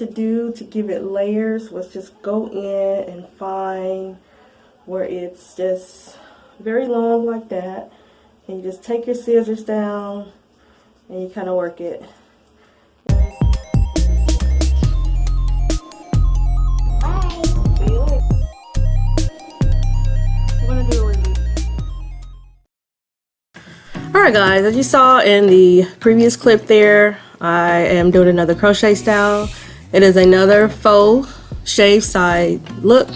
to do to give it layers was just go in and find where it's just very long like that, and you just take your scissors down and you kind of work it. Alright guys, as you saw in the previous clip there, I am doing another crochet style. It is another faux shaved side look.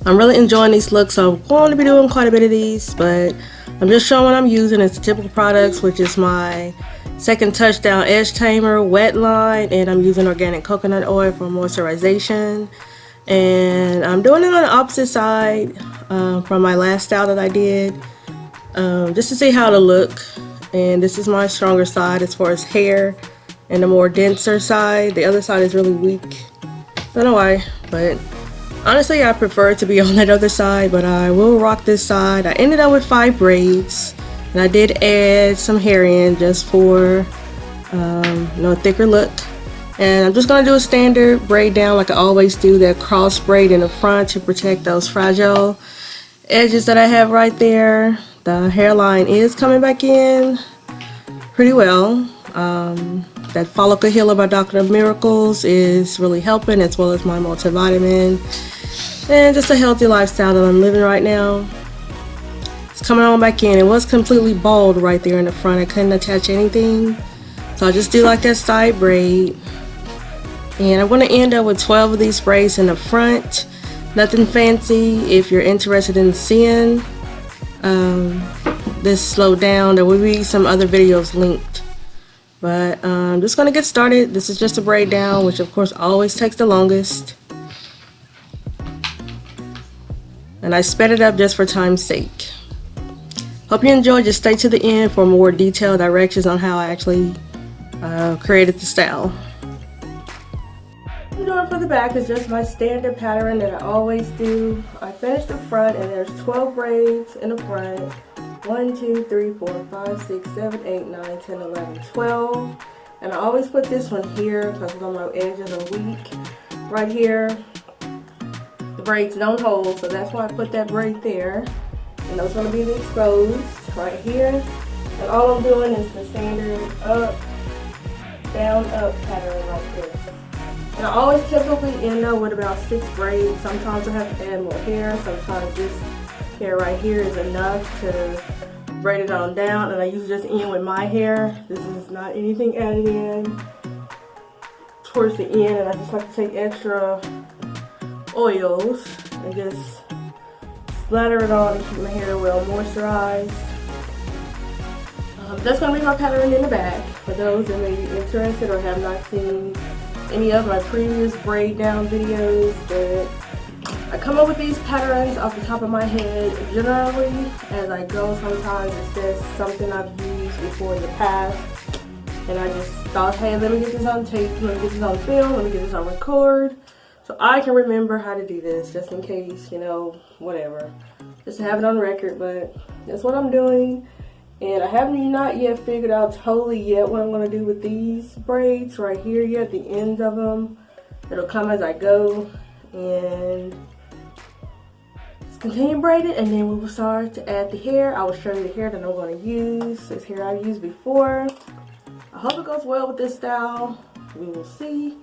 I'm really enjoying these looks, so I'm going to be doing quite a bit of these, but I'm just showing what I'm using. It's the typical products, which is my Second Touchdown Edge Tamer wet line, and I'm using organic coconut oil for moisturization. And I'm doing it on the opposite side from my last style that I did, just to see how it'll look. And this is my stronger side as far as hair, and the more denser side. The other side is really weak. Don't know why, but honestly I prefer it to be on that other side, but I will rock this side. I ended up with 5 braids, and I did add some hair in just for a thicker look. And I'm just going to do a standard braid down like I always do, that cross braid in the front to protect those fragile edges that I have right there. The hairline is coming back in pretty well. That follicle healer by Dr. Miracles is really helping, as well as my multivitamin, and just a healthy lifestyle that I'm living right now. It's coming on back in. It was completely bald right there in the front. I couldn't attach anything, so I just do like that side braid. And I'm going to end up with 12 of these braids in the front. Nothing fancy. If you're interested in seeing this slow down, there will be some other videos linked, but I'm just going to get started. This is just a braid down, which of course always takes the longest, and I sped it up just for time's sake. Hope you enjoyed. Just stay to the end for more detailed directions on how I actually created the style. What I'm doing for the back is just my standard pattern that I always do. I finished the front, and there's 12 braids in the front. 1, 2, 3, 4, 5, 6, 7, 8, 9, 10, 11, 12. And I always put this one here because on my edges are weak. Right here, the braids don't hold, so that's why I put that braid there. And those are going to be the exposed right here. And all I'm doing is the standard up, down, up pattern like this. And I always typically end up with about 6 braids. Sometimes I have to add more hair. Sometimes this hair right here is enough to braid it on down. And I usually just end with my hair. This is not anything added in towards the end. And I just like to take extra oils and just slather it on and keep my hair well moisturized. That's going to be my pattern in the back. For those that may be interested or have not seen any of my previous braid down videos, that I come up with these patterns off the top of my head generally as I go. Sometimes it's just something I've used before in the past, and I just thought, hey, let me get this on tape, let me get this on film, let me get this on record, so I can remember how to do this, just in case, you know, whatever, just to have it on record. But that's what I'm doing. And I haven't not yet figured out totally yet what I'm going to do with these braids right here yet, the ends of them. It'll come as I go. And just continue braiding, and then we will start to add the hair. I will show you the hair that I'm going to use. This hair I've used before. I hope it goes well with this style. We will see.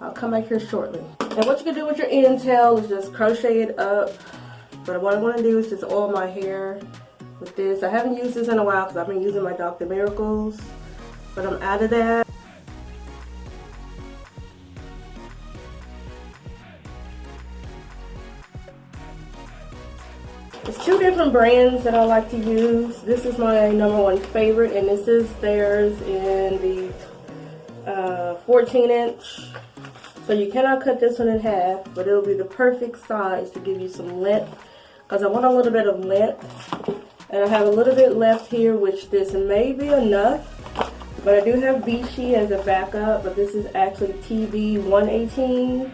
I'll come back here shortly. And what you can do with your end tail is just crochet it up. But what I'm going to do is just oil my hair with this. I haven't used this in a while because I've been using my Dr. Miracles, but I'm out of that. There's 2 different brands that I like to use. This is my #1 favorite, and this is theirs in the 14-inch. So you cannot cut this one in half, but it'll be the perfect size to give you some length, because I want a little bit of length. And I have a little bit left here, which this may be enough. But I do have Beshe as a backup, but this is actually TV 118.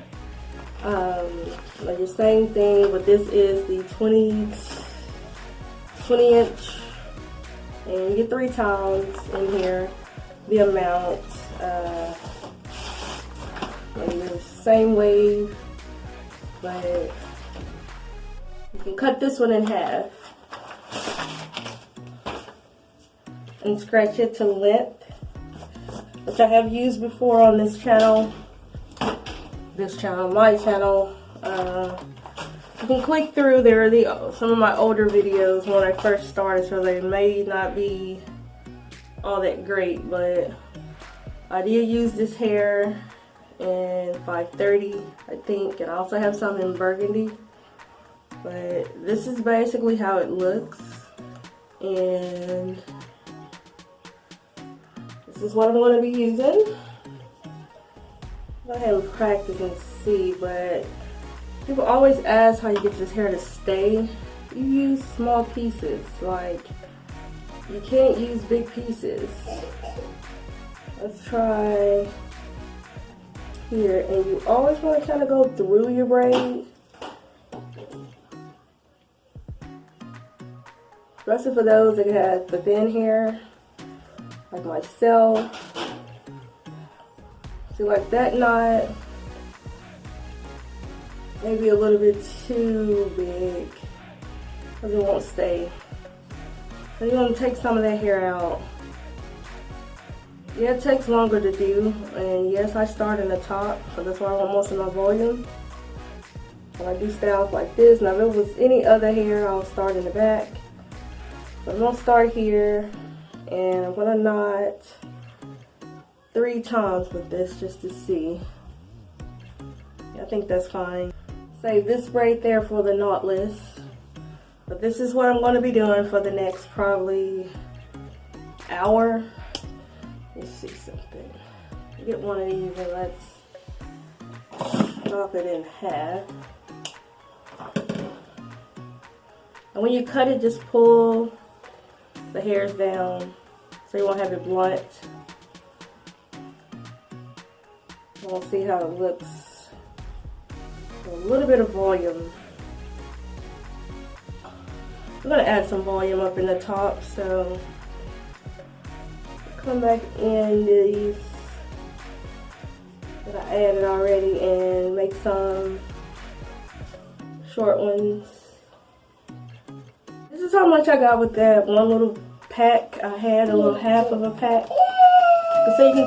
Like the same thing, but this is the 20 inch. And you get 3 times in here the amount. Let me just same wave, but you can cut this one in half and scratch it to length, which I have used before on this channel. My channel. You can click through there. Some of my older videos when I first started, so they may not be all that great, but I did use this hair in 530, I think, and I also have some in burgundy. But this is basically how it looks, and this is what I'm going to be using. Go ahead and practice and see, but people always ask how you get this hair to stay. You use small pieces, like you can't use big pieces. Let's try here, and you always want to kind of go through your braid. Especially for those that have the thin hair, like myself. See, like that knot, maybe a little bit too big, because it won't stay. So you're going to take some of that hair out. Yeah, it takes longer to do, and yes, I start in the top, so that's why I want most of my volume. When I do styles like this, now if it was any other hair, I'll start in the back. But I'm going to start here, and I'm going to knot 3 times with this just to see. Yeah, I think that's fine. Save this braid there for the knotless. But this is what I'm going to be doing for the next probably hour. Let's see something. Get one of these and let's chop it in half. And when you cut it, just pull the hairs down so you won't have it blunt. We'll see how it looks. A little bit of volume. I'm going to add some volume up in the top, so come back in these that I added already and make some short ones. This is how much I got with that one little pack. I had a little half of a pack. So you can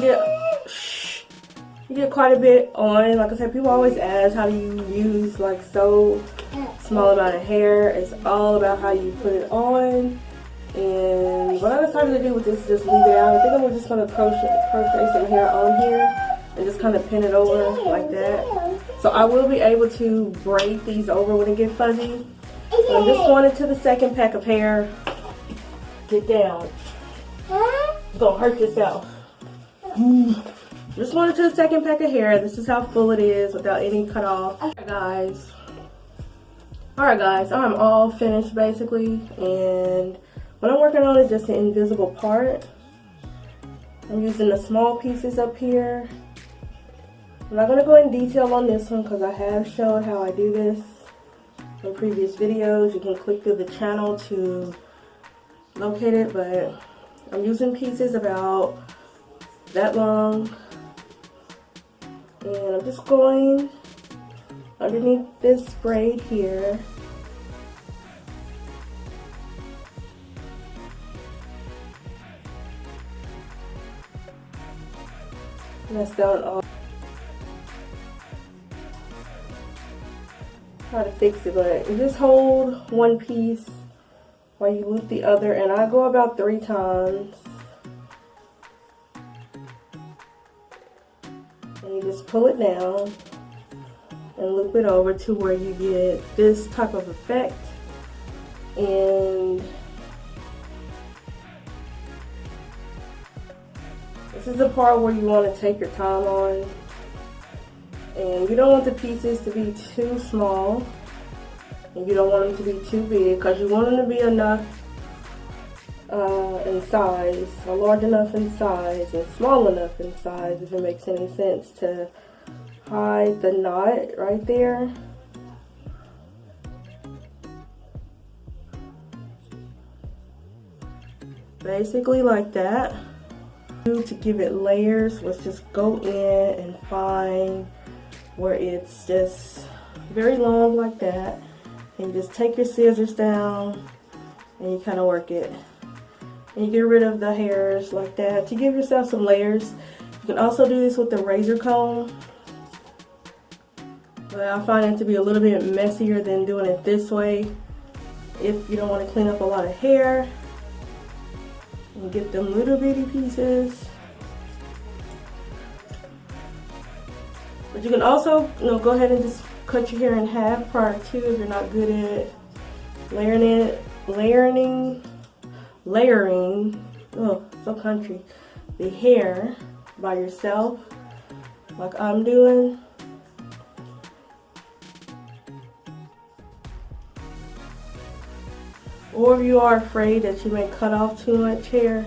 get quite a bit on. Like I said, people always ask how do you use like so small amount of hair. It's all about how you put it on. And what I decided to do with this is just leave it out. I think I'm just going to crochet some hair on here and just kind of pin it over like that. So I will be able to braid these over when it gets fuzzy. So I'm just going into the second pack of hair. Get down. You're going to hurt yourself. Just going into the second pack of hair. This is how full it is without any cut off. Alright guys, I'm all finished basically, and what I'm working on is just the invisible part. I'm using the small pieces up here. I'm not going to go in detail on this one because I have shown how I do this in previous videos. You can click through the channel to locate it, but I'm using pieces about that long, and I'm just going underneath this braid here. And that's down all. Try to fix it, but you just hold one piece while you loop the other, and I go about 3 times. And you just pull it down and loop it over to where you get this type of effect. And this is the part where you want to take your time on, and you don't want the pieces to be too small and you don't want them to be too big, because you want them to be enough in size, or large enough in size and small enough in size, if it makes any sense, to hide the knot right there. Basically like that. To give it layers, let's just go in and find where it's just very long like that, and you just take your scissors down and you kind of work it, and you get rid of the hairs like that to give yourself some layers. You can also do this with the razor comb, but I find it to be a little bit messier than doing it this way if you don't want to clean up a lot of hair and get them little bitty pieces. But you can also, go ahead and just cut your hair in half prior to, if you're not good at layering, oh, so country, the hair by yourself, like I'm doing. Or if you are afraid that you may cut off too much hair,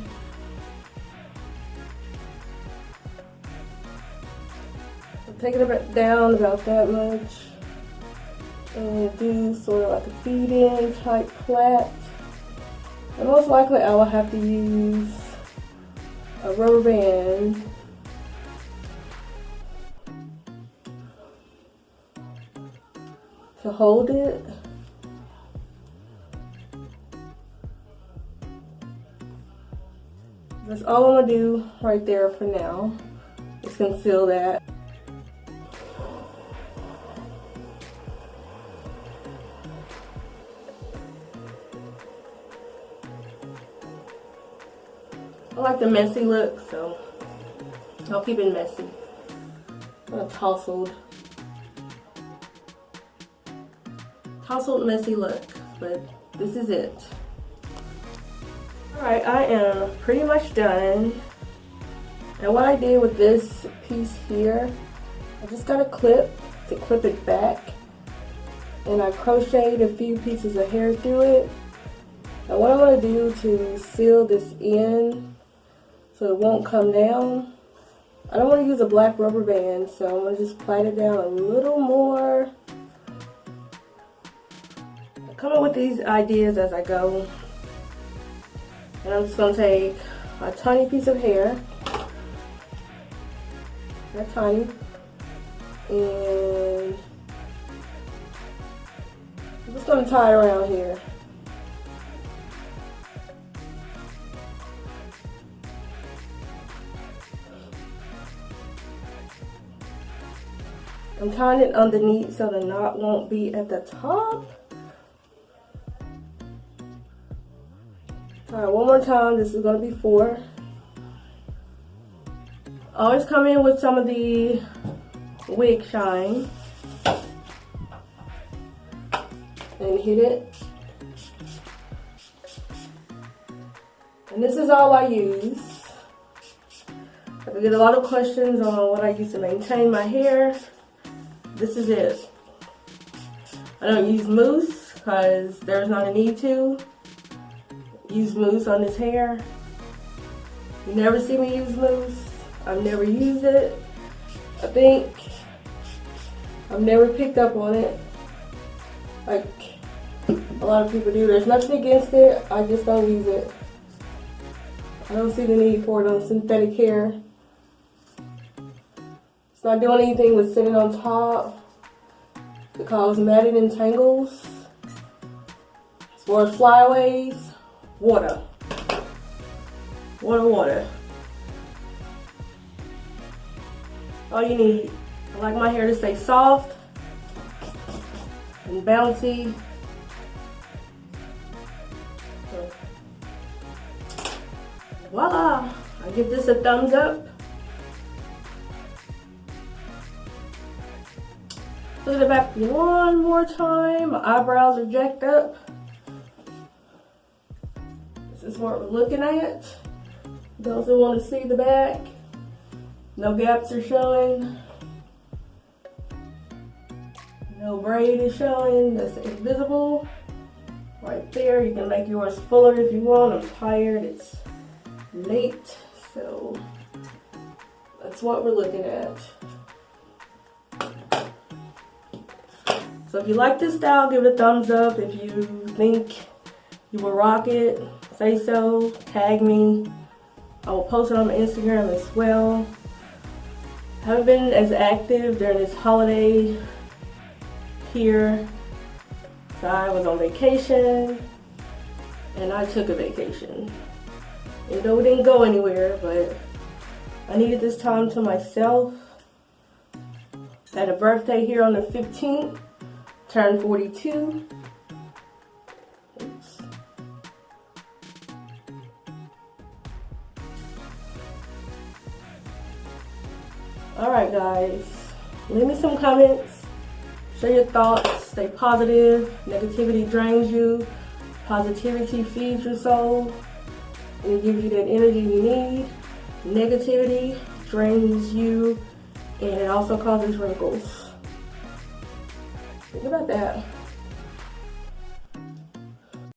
take it down about that much and do sort of like a feed-in type plait. And most likely I will have to use a rubber band to hold it. That's all I'm gonna do right there for now. Just conceal that. I like the messy look, so I'll keep it messy. A tousled messy look, but this is it. Alright, I am pretty much done. And what I did with this piece here, I just got a clip to clip it back, and I crocheted a few pieces of hair through it. And what I'm going to do to seal this in so it won't come down, I don't want to use a black rubber band, so I'm going to just plait it down a little more. I come up with these ideas as I go. And I'm just going to take a tiny piece of hair, that tiny, and I'm just going to tie it around here. I'm tying it underneath so the knot won't be at the top. Alright, one more time. This is going to be 4. Always come in with some of the wig shine and hit it. And this is all I use. I get a lot of questions on what I use to maintain my hair. This is it. I don't use mousse because there's not a need to use mousse on this hair. You never see me use mousse. I've never used it. I think I've never picked up on it like a lot of people do. There's nothing against it. I just don't use it. I don't see the need for it on synthetic hair. It's not doing anything with sitting on top to cause matted and tangles. As far as flyaways, water. Water. All you need. I like my hair to stay soft and bouncy. So, voila! I give this a thumbs up. Look at the back one more time. My eyebrows are jacked up. This is what we're looking at. Those who want to see the back, no gaps are showing. No braid is showing. That's invisible. Right there. You can make yours fuller if you want. I'm tired. It's late. So that's what we're looking at. So if you like this style, give it a thumbs up. If you think you will rock it, say so. Tag me. I will post it on my Instagram as well. Haven't been as active during this holiday here. So I was on vacation and I took a vacation. Even though we didn't go anywhere, but I needed this time to myself. Had a birthday here on the 15th, turned 42. Oops. Alright guys, leave me some comments, share your thoughts, stay positive, negativity drains you, positivity feeds your soul, and it gives you that energy you need. Negativity drains you, and it also causes wrinkles. Think about that.